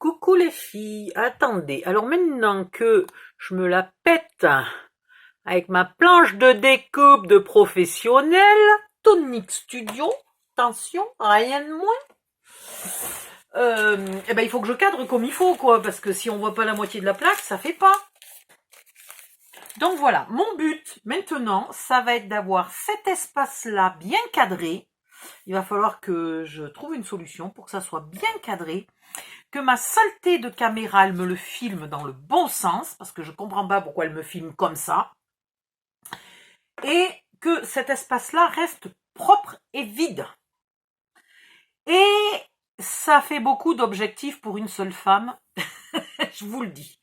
Coucou les filles, attendez, alors maintenant que je me la pète avec ma planche de découpe de professionnel, Tonic Studio, attention, rien de moins, eh ben il faut que je cadre comme il faut, quoi, parce que si on voit pas la moitié de la plaque, ça fait pas. Donc voilà, mon but maintenant, ça va être d'avoir cet espace-là bien cadré. Il va falloir que je trouve une solution pour que ça soit bien cadré, que ma saleté de caméra, elle me le filme dans le bon sens, parce que je comprends pas pourquoi elle me filme comme ça, et que cet espace-là reste propre et vide. Et ça fait beaucoup d'objectifs pour une seule femme, je vous le dis.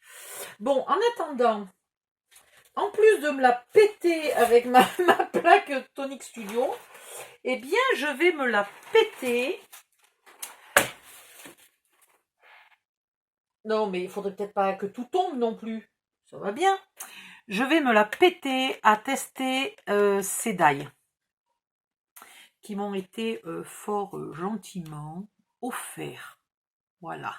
Bon, en attendant, en plus de me la péter avec ma plaque Tonic Studio, eh bien, je vais me la péter. Non, mais il faudrait peut-être pas que tout tombe non plus. Ça va bien. Je vais me la péter à tester ces die qui m'ont été fort gentiment offerts. Voilà.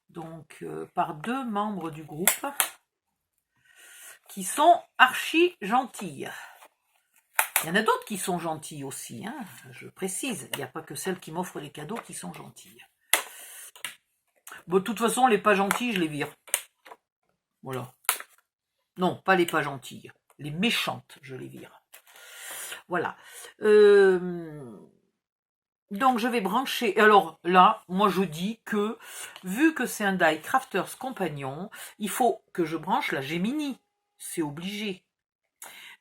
Donc, par deux membres du groupe qui sont archi gentilles. Il y en a d'autres qui sont gentilles aussi, hein, je précise. Il n'y a pas que celles qui m'offrent les cadeaux qui sont gentilles. Bon, de toute façon, les pas gentilles, je les vire. Voilà. Non, pas les pas gentilles. Les méchantes, je les vire. Voilà. Donc, je vais brancher. Alors là, moi, je dis que, vu que c'est un die Crafters Compagnon, il faut que je branche la Gemini. C'est obligé.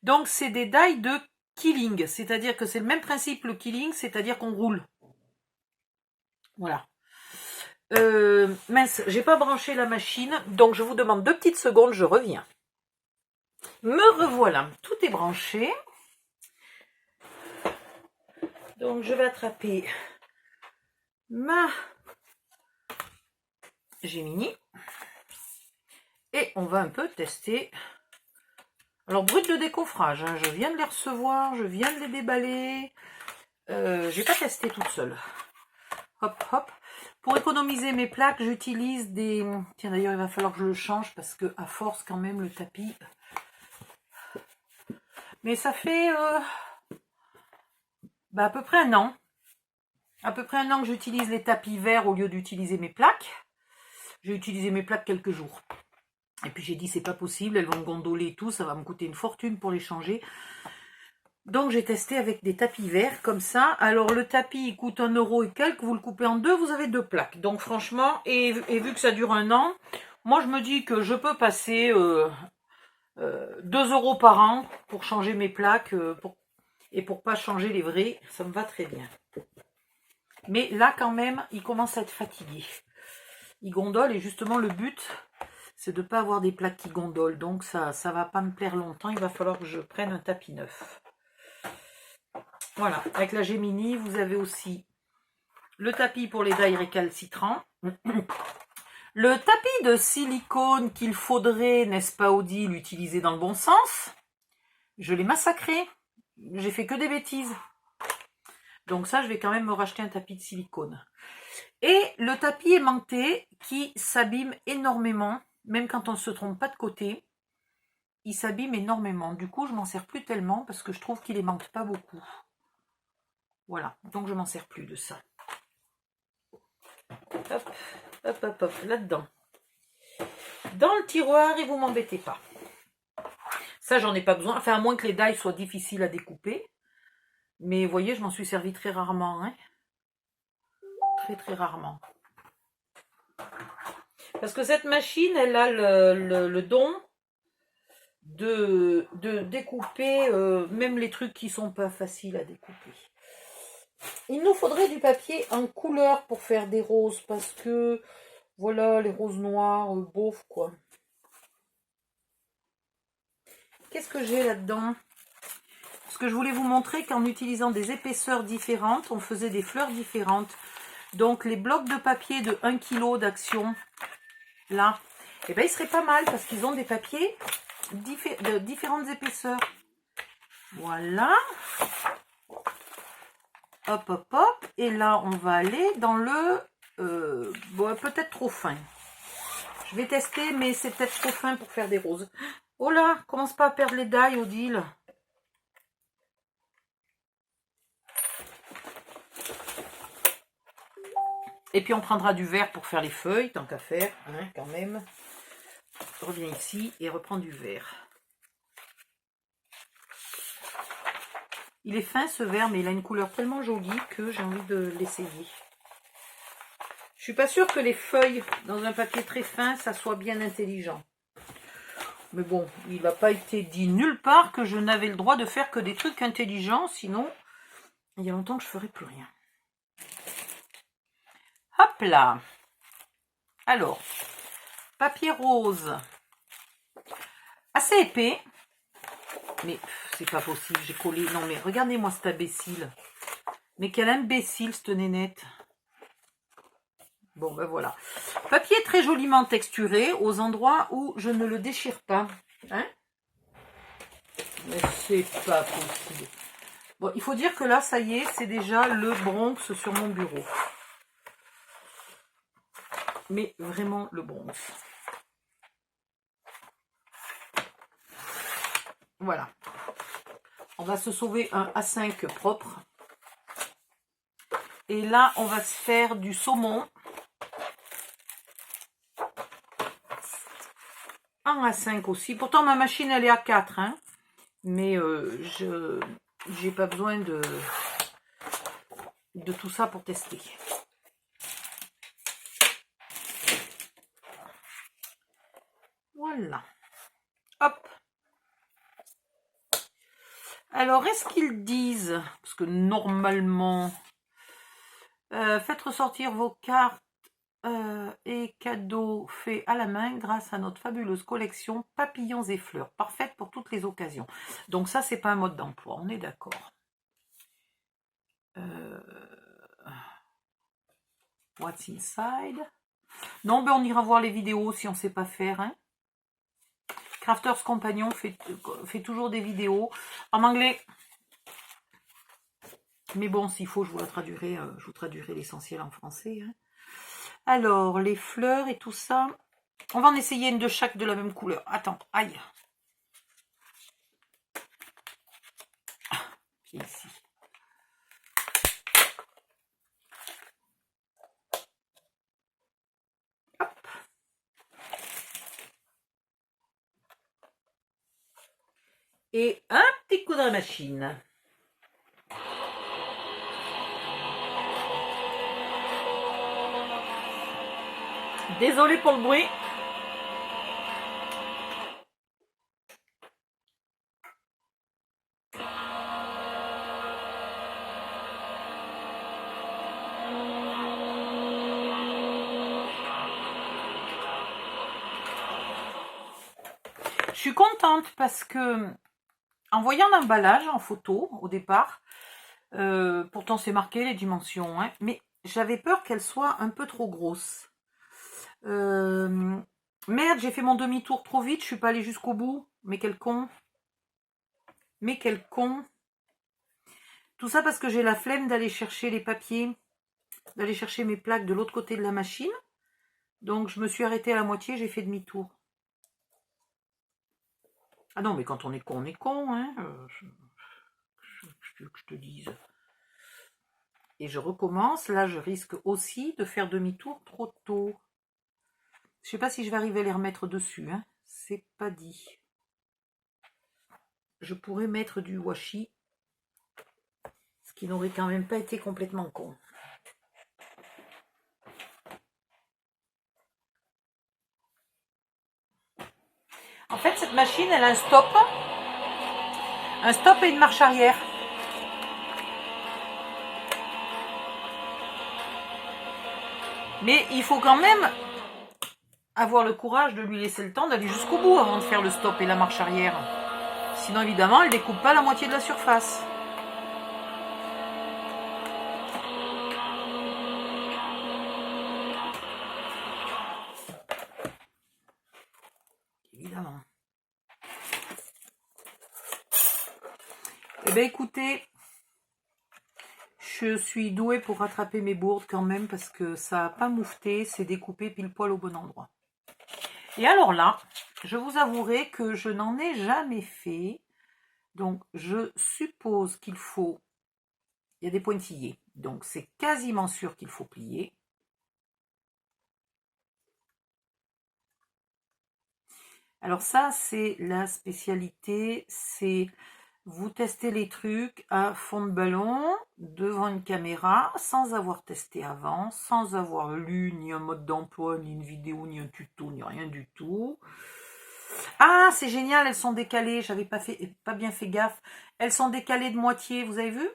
Donc, c'est des die de Killing. C'est-à-dire que c'est le même principe, le Killing, c'est-à-dire qu'on roule. Voilà. Mince, j'ai pas branché la machine, donc je vous demande 2 petites secondes, je reviens. Me revoilà, tout est branché. Donc je vais attraper ma Gemini et on va un peu tester. Alors brut de décoffrage, hein, je viens de les recevoir, je viens de les déballer. J'ai pas testé toute seule. Hop hop. Pour économiser mes plaques, j'utilise des... Tiens d'ailleurs il va falloir que je le change parce que à force quand même le tapis... Mais ça fait à peu près un an. À peu près un an que j'utilise les tapis verts au lieu d'utiliser mes plaques. J'ai utilisé mes plaques quelques jours. Et puis j'ai dit c'est pas possible, elles vont gondoler et tout, ça va me coûter une fortune pour les changer. Donc j'ai testé avec des tapis verts comme ça. Alors le tapis il coûte 1 € et quelques, vous le coupez en deux, vous avez 2 plaques. Donc franchement, et vu que ça dure un an, moi je me dis que je peux passer 2 € par an pour changer mes plaques et pour pas changer les vrais, ça me va très bien. Mais là quand même, il commence à être fatigué. Il gondole et justement le but, c'est de ne pas avoir des plaques qui gondolent. Donc ça va pas me plaire longtemps, il va falloir que je prenne un tapis neuf. Voilà, avec la Gemini, vous avez aussi le tapis pour les die récalcitrants. Le tapis de silicone qu'il faudrait, n'est-ce pas Audi, l'utiliser dans le bon sens. Je l'ai massacré. J'ai fait que des bêtises. Donc ça, je vais quand même me racheter un tapis de silicone. Et le tapis aimanté qui s'abîme énormément, même quand on ne se trompe pas de côté. Il s'abîme énormément. Du coup, je m'en sers plus tellement parce que je trouve qu'il aimante pas beaucoup. Voilà, donc je m'en sers plus de ça. Hop, hop, hop, hop, là-dedans. Dans le tiroir et vous m'embêtez pas. Ça, j'en ai pas besoin. Enfin, à moins que les die soient difficiles à découper. Mais vous voyez, je m'en suis servi très rarement. Hein. Très, très rarement. Parce que cette machine, elle a le don de découper même les trucs qui sont pas faciles à découper. Il nous faudrait du papier en couleur pour faire des roses parce que voilà, les roses noires, beauf quoi. Qu'est-ce que j'ai là-dedans? Parce que je voulais vous montrer qu'en utilisant des épaisseurs différentes, on faisait des fleurs différentes. Donc les blocs de papier de 1 kg d'action, là, eh ben, ils seraient pas mal parce qu'ils ont des papiers de différentes épaisseurs. Voilà. Hop, hop, hop. Et là, on va aller dans le bon, peut-être trop fin. Je vais tester, mais c'est peut-être trop fin pour faire des roses. Oh là, commence pas à perdre les dailles, Odile. Et puis on prendra du vert pour faire les feuilles, tant qu'à faire, hein, quand même. Je reviens ici et reprends du vert. Il est fin ce vert, mais il a une couleur tellement jolie que j'ai envie de l'essayer. Je suis pas sûre que les feuilles dans un papier très fin, ça soit bien intelligent. Mais bon, il n'a pas été dit nulle part que je n'avais le droit de faire que des trucs intelligents, sinon, il y a longtemps que je ne ferai plus rien. Hop là. Alors, papier rose. Assez épais. Mais c'est pas possible, j'ai collé. Non mais regardez-moi cet imbécile. Mais quel imbécile cette nénette. Bon ben voilà. Papier très joliment texturé aux endroits où je ne le déchire pas. Hein? Mais c'est pas possible. Bon, il faut dire que là, ça y est, c'est déjà le Bronx sur mon bureau. Mais vraiment le Bronx. Voilà. On va se sauver un A5 propre. Et là, on va se faire du saumon. Un A5 aussi. Pourtant, ma machine, elle est à 4. Hein. Mais je n'ai pas besoin de tout ça pour tester. Voilà. Hop. Alors, est-ce qu'ils disent, parce que normalement, faites ressortir vos cartes et cadeaux faits à la main grâce à notre fabuleuse collection papillons et fleurs, parfaite pour toutes les occasions. Donc ça, c'est pas un mode d'emploi, on est d'accord. What's inside? Non, ben on ira voir les vidéos si on sait pas faire. Hein. Crafters Compagnon fait toujours des vidéos en anglais. Mais bon, s'il faut, je vous traduirai l'essentiel en français. Hein. Alors, les fleurs et tout ça. On va en essayer une de chaque de la même couleur. Attends, aïe. Puis ici. Hop. Et un petit coup dans la machine. Désolée pour le bruit. Je suis contente parce que en voyant l'emballage en photo au départ, pourtant c'est marqué les dimensions, hein, mais j'avais peur qu'elle soit un peu trop grosse. Merde, j'ai fait mon demi-tour trop vite, je suis pas allée jusqu'au bout. Mais quel con. Mais quel con. Tout ça parce que j'ai la flemme d'aller chercher les papiers, d'aller chercher mes plaques de l'autre côté de la machine. Donc je me suis arrêtée à la moitié, j'ai fait demi-tour. Ah non, mais quand on est con, hein. Que je te dise. Et je recommence, là je risque aussi de faire demi-tour trop tôt. Je sais pas si je vais arriver à les remettre dessus, hein. C'est pas dit. Je pourrais mettre du washi, ce qui n'aurait quand même pas été complètement con. En fait, cette machine, elle a un stop et une marche arrière. Mais il faut quand même avoir le courage de lui laisser le temps d'aller jusqu'au bout avant de faire le stop et la marche arrière. Sinon, évidemment, elle ne découpe pas la moitié de la surface. Évidemment. Eh bien, écoutez, je je suis douée pour rattraper mes bourdes quand même parce que ça n'a pas moufté, c'est découpé pile poil au bon endroit. Et alors là, je vous avouerai que je n'en ai jamais fait. Donc je suppose qu'il faut... Il y a des pointillés, donc c'est quasiment sûr qu'il faut plier. Alors ça, c'est la spécialité, c'est vous testez les trucs à fond de ballon, devant une caméra, sans avoir testé avant, sans avoir lu ni un mode d'emploi, ni une vidéo, ni un tuto, ni rien du tout. Ah, c'est génial, elles sont décalées, j'avais pas bien fait gaffe. Elles sont décalées de moitié, vous avez vu?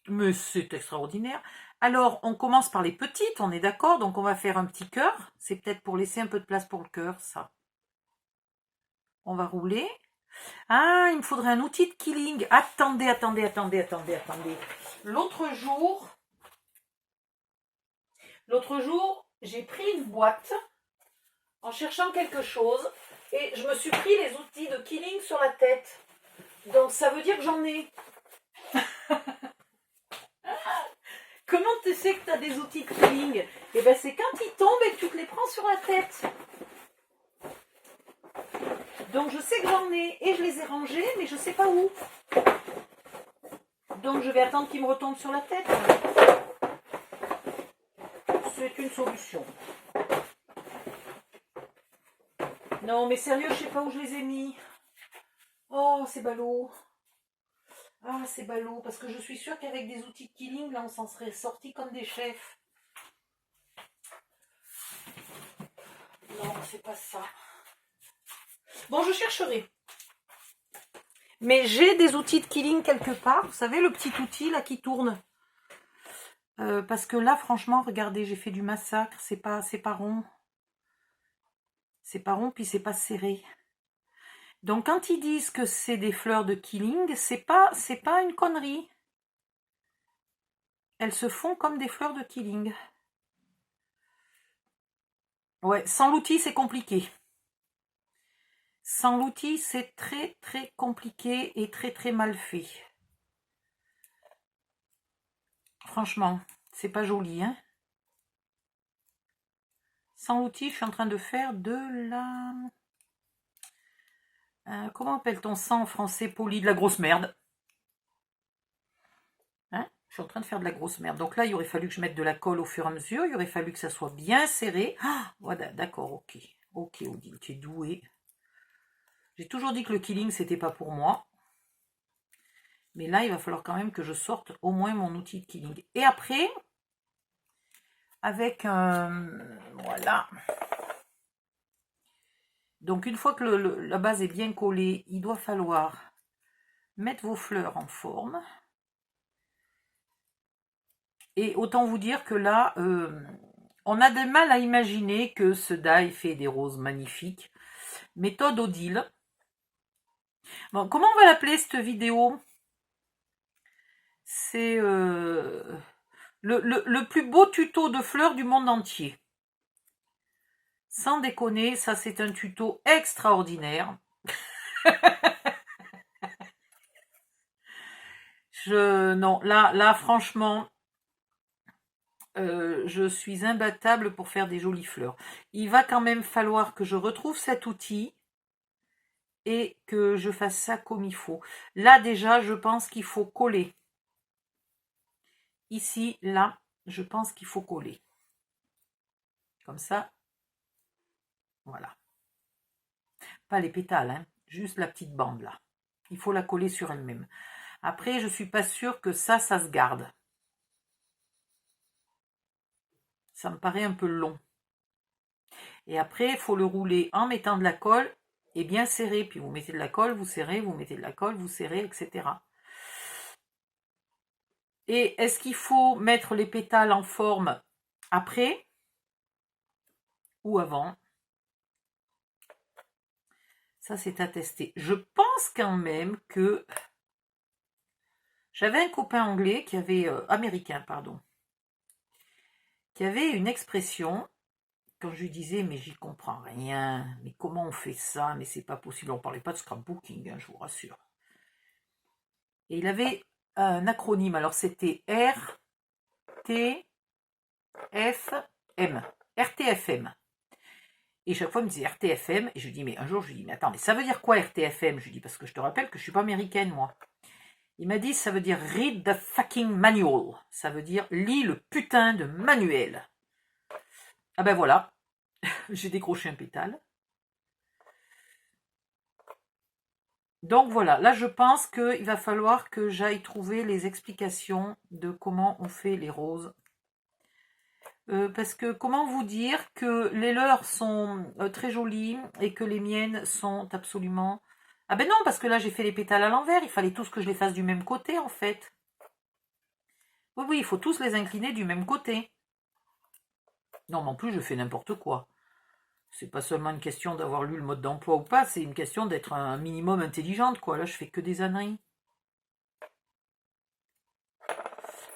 Mais c'est extraordinaire. Alors, on commence par les petites, on est d'accord, donc on va faire un petit cœur. C'est peut-être pour laisser un peu de place pour le cœur, ça. On va rouler. Ah, il me faudrait un outil de killing. Attendez. L'autre jour, j'ai pris une boîte en cherchant quelque chose et je me suis pris les outils de killing sur la tête. Donc ça veut dire que j'en ai. Comment tu sais que tu as des outils de killing? Eh bien c'est quand ils tombent et que tu te les prends sur la tête. Donc je sais que j'en ai et je les ai rangés, mais je sais pas où. Donc je vais attendre qu'ils me retombent sur la tête. C'est une solution. Non mais sérieux, je sais pas où je les ai mis. Oh c'est ballot. Ah c'est ballot, parce que je suis sûre qu'avec des outils de killing, là on s'en serait sortis comme des chefs. Non, c'est pas ça. Bon, je chercherai. Mais j'ai des outils de killing quelque part. Vous savez, le petit outil là qui tourne. Parce que là, franchement, regardez, j'ai fait du massacre. C'est pas rond. C'est pas rond, puis c'est pas serré. Donc, quand ils disent que c'est des fleurs de killing, c'est pas une connerie. Elles se font comme des fleurs de killing. Ouais, sans l'outil, c'est compliqué. Sans l'outil, c'est très très compliqué et très très mal fait. Franchement, c'est pas joli, hein. Sans l'outil, je suis en train de faire de la... comment appelle-t-on ça en français poli? De la grosse merde. Hein, je suis en train de faire de la grosse merde. Donc là, il aurait fallu que je mette de la colle au fur et à mesure. Il aurait fallu que ça soit bien serré. Ah, voilà, d'accord, ok. Ok, Odile, tu es douée. J'ai toujours dit que le killing, c'était pas pour moi. Mais là, il va falloir quand même que je sorte au moins mon outil de killing. Et après, avec un... Voilà. Donc, une fois que la base est bien collée, il doit falloir mettre vos fleurs en forme. Et autant vous dire que là, on a du mal à imaginer que ce die fait des roses magnifiques. Méthode Odile. Bon, comment on va l'appeler cette vidéo? C'est le plus beau tuto de fleurs du monde entier. Sans déconner, ça c'est un tuto extraordinaire. Non, là franchement, je suis imbattable pour faire des jolies fleurs. Il va quand même falloir que je retrouve cet outil et que je fasse ça comme il faut. Là déjà, je pense qu'il faut coller. Ici, là, je pense qu'il faut coller. Comme ça. Voilà. Pas les pétales, hein, juste la petite bande là. Il faut la coller sur elle-même. Après, je suis pas sûre que ça se garde. Ça me paraît un peu long. Et après, il faut le rouler en mettant de la colle et bien serré. Puis vous mettez de la colle, vous serrez, vous mettez de la colle, vous serrez, etc. Et est-ce qu'il faut mettre les pétales en forme après ou avant? Ça, c'est à tester. Je pense quand même que j'avais un copain anglais qui avait... américain, pardon. Qui avait une expression, quand je lui disais, mais j'y comprends rien, mais comment on fait ça, mais c'est pas possible, on parlait pas de scrapbooking, hein, je vous rassure. Et il avait un acronyme, alors c'était RTFM. RTFM. Et chaque fois, il me disait RTFM, et je lui dis, mais un jour, je lui dis, mais attends, mais ça veut dire quoi RTFM? Je lui dis, parce que je te rappelle que je suis pas américaine, moi. Il m'a dit, ça veut dire read the fucking manual. Ça veut dire lis le putain de manuel. Ah ben voilà, j'ai décroché un pétale. Donc voilà, là je pense qu'il va falloir que j'aille trouver les explications de comment on fait les roses. Parce que comment vous dire que les leurs sont très jolies et que les miennes sont absolument... Ah ben non, parce que là j'ai fait les pétales à l'envers, il fallait tous que je les fasse du même côté en fait. Oui, oui, il faut tous les incliner du même côté. Non, mais en plus je fais n'importe quoi. C'est pas seulement une question d'avoir lu le mode d'emploi ou pas, c'est une question d'être un minimum intelligente, quoi. Là, je fais que des âneries.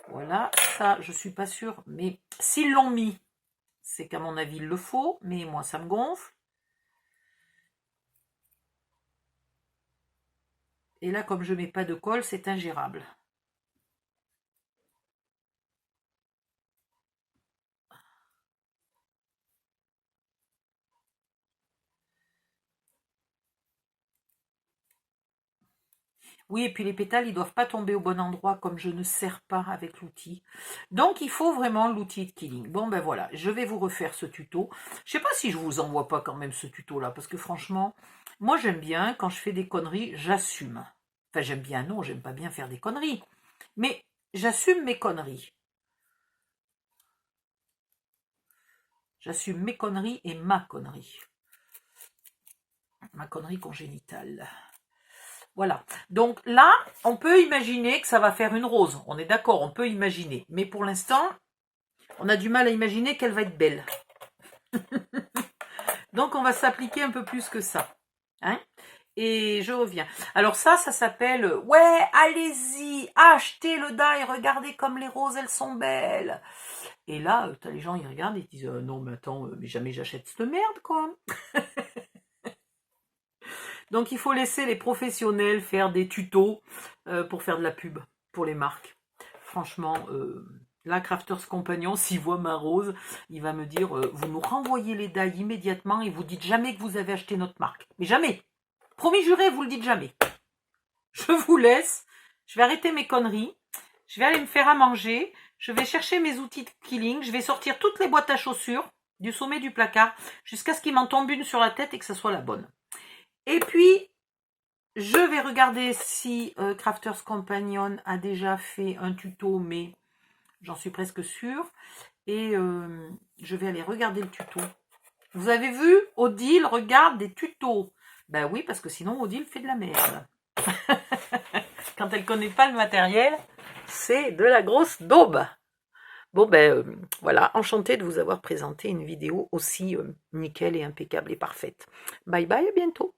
Voilà, ça, je suis pas sûre. Mais s'ils l'ont mis, c'est qu'à mon avis, il le faut. Mais moi, ça me gonfle. Et là, comme je mets pas de colle, c'est ingérable. Oui, et puis les pétales, ils doivent pas tomber au bon endroit comme je ne serre pas avec l'outil. Donc, il faut vraiment l'outil de Killing. Bon, ben voilà, je vais vous refaire ce tuto. Je sais pas si je vous envoie pas quand même ce tuto-là, parce que franchement, moi j'aime bien, quand je fais des conneries, j'assume. Enfin, j'aime bien, non, j'aime pas bien faire des conneries. Mais j'assume mes conneries. J'assume mes conneries et ma connerie. Ma connerie congénitale. Voilà. Donc là, on peut imaginer que ça va faire une rose. On est d'accord, on peut imaginer. Mais pour l'instant, on a du mal à imaginer qu'elle va être belle. Donc on va s'appliquer un peu plus que ça. Hein? Et je reviens. Alors ça s'appelle « Ouais, allez-y, achetez le die, regardez comme les roses, elles sont belles !» Et là, t'as les gens, ils regardent et ils disent « Non, mais attends, mais jamais j'achète cette merde, quoi !» Donc il faut laisser les professionnels faire des tutos pour faire de la pub pour les marques. Franchement, là, Crafters Compagnon, s'il voit ma rose, il va me dire vous nous renvoyez les die immédiatement et vous dites jamais que vous avez acheté notre marque. Mais jamais. Promis juré, vous le dites jamais. Je vous laisse. Je vais arrêter mes conneries. Je vais aller me faire à manger. Je vais chercher mes outils de Killing. Je vais sortir toutes les boîtes à chaussures du sommet du placard jusqu'à ce qu'il m'en tombe une sur la tête et que ce soit la bonne. Et puis, je vais regarder si Crafters Companion a déjà fait un tuto, mais j'en suis presque sûre. Et je vais aller regarder le tuto. Vous avez vu, Odile regarde des tutos. Ben oui, parce que sinon Odile fait de la merde. Quand elle ne connaît pas le matériel, c'est de la grosse daube. Bon ben voilà, enchantée de vous avoir présenté une vidéo aussi nickel et impeccable et parfaite. Bye bye, à bientôt.